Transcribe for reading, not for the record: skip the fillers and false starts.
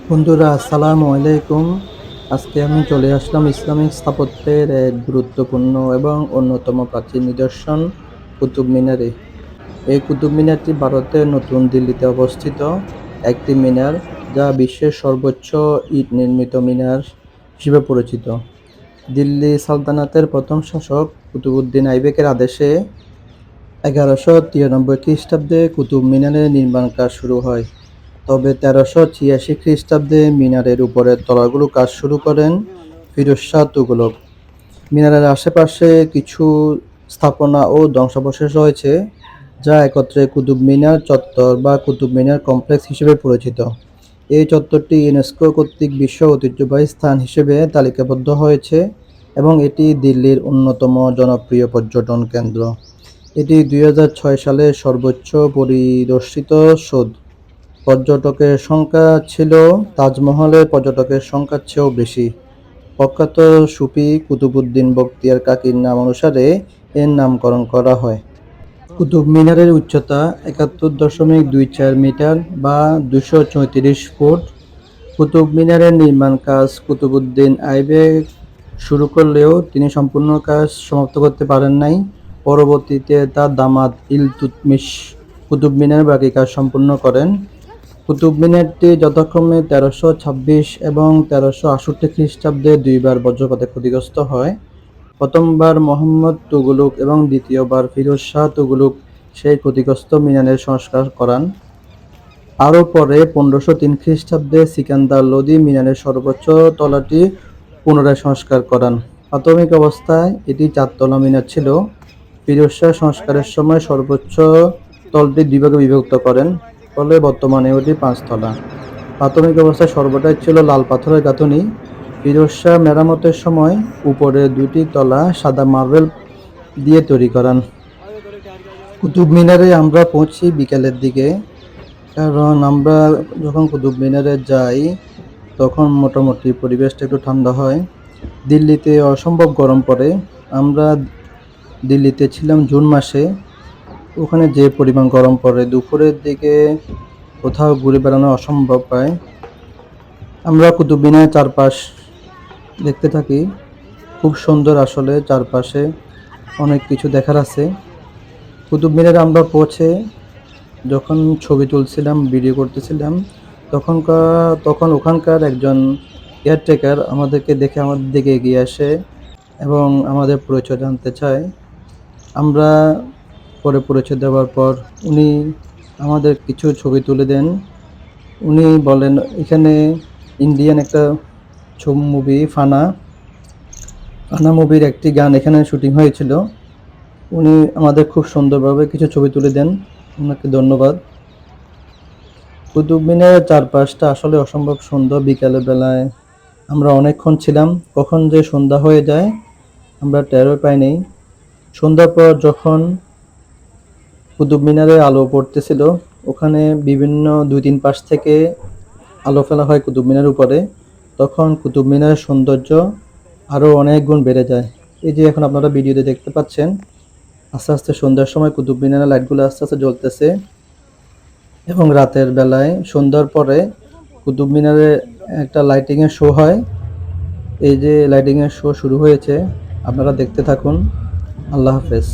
বন্ধুরা, আসসালামু আলাইকুম। আজকে আমি চলে আসলাম ইসলামিক স্থাপত্যের এক গুরুত্বপূর্ণ এবং অন্যতম প্রাচীন নিদর্শন কুতুব মিনারে। এই কুতুব মিনারটি ভারতের নতুন দিল্লিতে অবস্থিত একটি মিনার, যা বিশ্বের সর্বোচ্চ ইট নির্মিত মিনার হিসেবে পরিচিত। দিল্লি সালতানাতের প্রথম শাসক কুতুবউদ্দিন আইবেকের আদেশে 1193 খ্রিস্টাব্দে কুতুব মিনারের নির্মাণ কাজ শুরু হয়। তবে 1386 খ্রিস্টাব্দে মিনারের উপরের তলাগুলো কাজ শুরু করেন ফিরোজ শাহ তুগলক। মিনারের আশেপাশে কিছু স্থাপনা ও ধ্বংসাবশেষ রয়েছে, যা একত্রে কুতুব মিনার চত্বর বা কুতুব মিনার কমপ্লেক্স হিসেবে পরিচিত। এই চত্বরটি ইউনেস্কো কর্তৃক বিশ্ব ঐতিহ্যবাহী স্থান হিসেবে তালিকাবদ্ধ হয়েছে এবং এটি দিল্লির অন্যতম জনপ্রিয় পর্যটন কেন্দ্র। এটি 2006 সালে সর্বোচ্চ পরিদর্শিত সৌধ। পর্যটকের সংখ্যা ছিল তাজমহলের পর্যটকের সংখ্যার চেয়েও বেশি। প্রখ্যাত সুফি কুতুবউদ্দিন বখতিয়ার কাকির নাম অনুসারে এর নামকরণ করা হয়। কুতুব মিনারের উচ্চতা 71.24 মিটার বা 234 ফুট। কুতুব মিনারের নির্মাণ কাজ কুতুবউদ্দিন আইবেক শুরু করলেও তিনি সম্পূর্ণ কাজ সমাপ্ত করতে পারেন নাই। পরবর্তীতে তার দামাদ ইলতুৎমিশ কুতুব মিনারের বাকি কাজ সম্পূর্ণ করেন। কুতুব মিনারটি যথাক্রমে 1326 এবং 1368 খ্রিস্টাব্দে দুইবার বজ্রপাতে ক্ষতিগ্রস্ত হয়। প্রথমবার মোহাম্মদ তুগলক এবং দ্বিতীয়বার ফিরোজ শাহ তুগলক সেই ক্ষতিগ্রস্ত মিনারের সংস্কার করান। আরও পরে 1503 খ্রিস্টাব্দে সিকান্দার লোদি মিনারের সর্বোচ্চ তলাটি পুনরায় সংস্কার করান। প্রাথমিক অবস্থায় এটি 4 তলা মিনার ছিল। ফিরোজ শাহ সংস্কারের সময় সর্বোচ্চ তলটি দুই ভাগে বিভক্ত করেন, ফলে বর্তমানে ওটি 5 তলা। প্রাথমিক অবস্থায় সর্বদাই ছিল লাল পাথরের গাঁথুনি। ফিরোজ শাহ মেরামতের সময় উপরের দুটি তলা সাদা মার্বেল দিয়ে তৈরি করান। কুতুব মিনারে আমরা পৌঁছি বিকেলের দিকে, কারণ আমরা যখন কুতুব মিনারে যাই তখন মোটামুটি পরিবেশটা একটু ঠান্ডা হয়। দিল্লিতে অসম্ভব গরম পড়ে। আমরা দিল্লিতে ছিলাম জুন মাসে। ওখানে যে পরিমাণ গরম পড়ে, দুপুরের দিকে কোথাও ঘুরে বেড়ানো অসম্ভব প্রায়। আমরা কুতুব মিনারের চারপাশ দেখতে থাকি। খুব সুন্দর আসলে, চারপাশে অনেক কিছু দেখার আছে। কুতুব মিনারে আমরা পৌঁছে যখন ছবি তুলছিলাম, ভিডিও করতেছিলাম, তখন ওখানকার একজন কেয়ারটেকার আমাদেরকে দেখে আমাদের দিকে এগিয়ে আসে এবং আমাদের পরিচয় জানতে চায়। আমরা পরে পরিচয় দেওয়ার পর উনি আমাদের কিছু ছবি তুলে দেন। উনি বলেন এখানে ইন্ডিয়ান একটা মুভি ফানা মুভির একটি গান এখানে শুটিং হয়েছিল। উনি আমাদের খুব সুন্দরভাবে কিছু ছবি তুলে দেন, ওনাকে ধন্যবাদ। কুতুব মিনারের চারপাশটা আসলে অসম্ভব সুন্দর। বিকালের বেলায় আমরা অনেকক্ষণ ছিলাম, কখন যে সন্ধ্যা হয়ে যায় আমরা টেরও পাইনি। সন্ধ্যার পর যখন কুতুব মিনারে আলো পড়তেছিল, ওখানে বিভিন্ন 2-3 পাশ থেকে আলো ফেলা হয় কুতুব মিনারের উপরে, তখন কুতুব মিনারের সৌন্দর্য আরও অনেক গুণ বেড়ে যায়। এই যে এখন আপনারা ভিডিওতে দেখতে পাচ্ছেন, আস্তে আস্তে সন্ধ্যার সময় কুতুব মিনারের লাইটগুলো আস্তে আস্তে জ্বলতেছে এবং রাতের বেলায় সন্ধ্যার পরে কুতুব মিনারে একটা লাইটিংয়ের শো হয়। এই যে লাইটিংয়ের শো শুরু হয়েছে, আপনারা দেখতে থাকুন। আল্লাহ হাফেজ।